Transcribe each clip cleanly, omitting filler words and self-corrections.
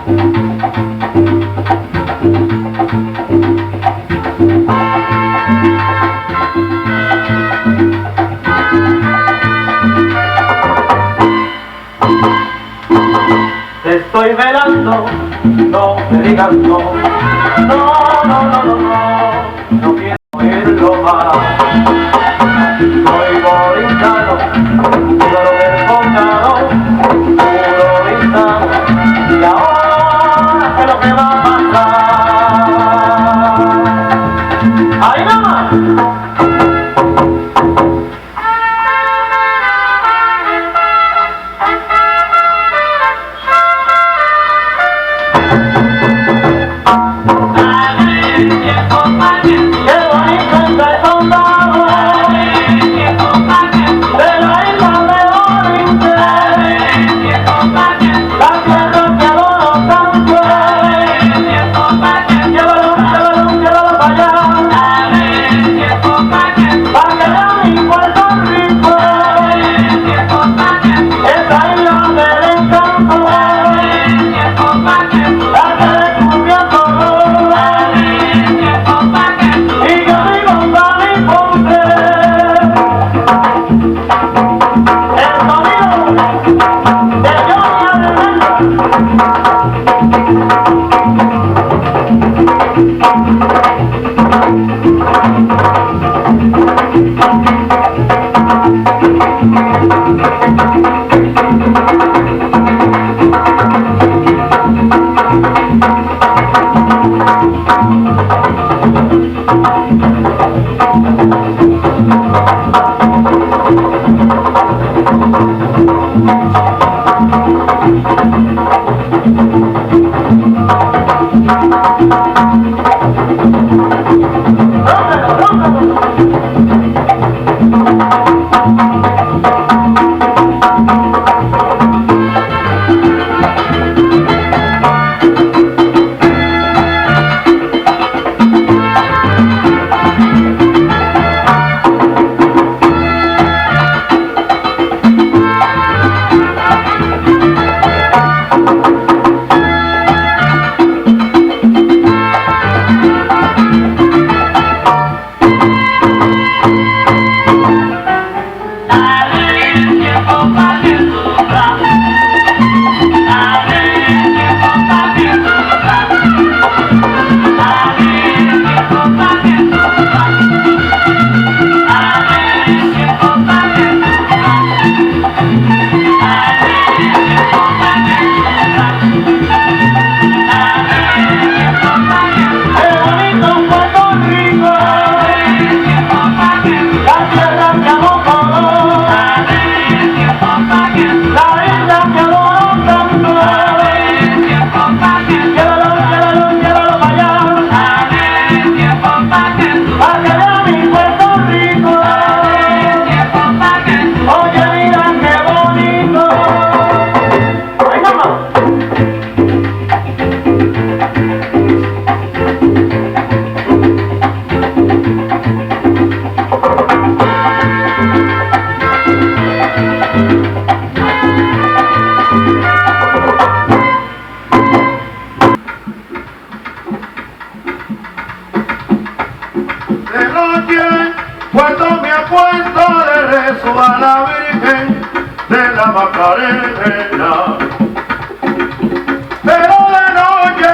Te estoy velando, no me digas no, no, no, no, no, no, no quiero oírlo más. Soy boritano, puro desbocado, puro gitano, y ahora sé lo que va a pasar. ¡Ahí nada más! Cuando me acuesto le rezo a la Virgen de la Macarena. Pero de noche,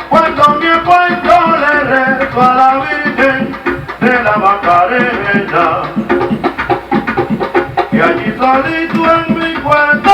cuando me acuesto le rezo a la Virgen de la Macarena. Y allí solito en mi cuarto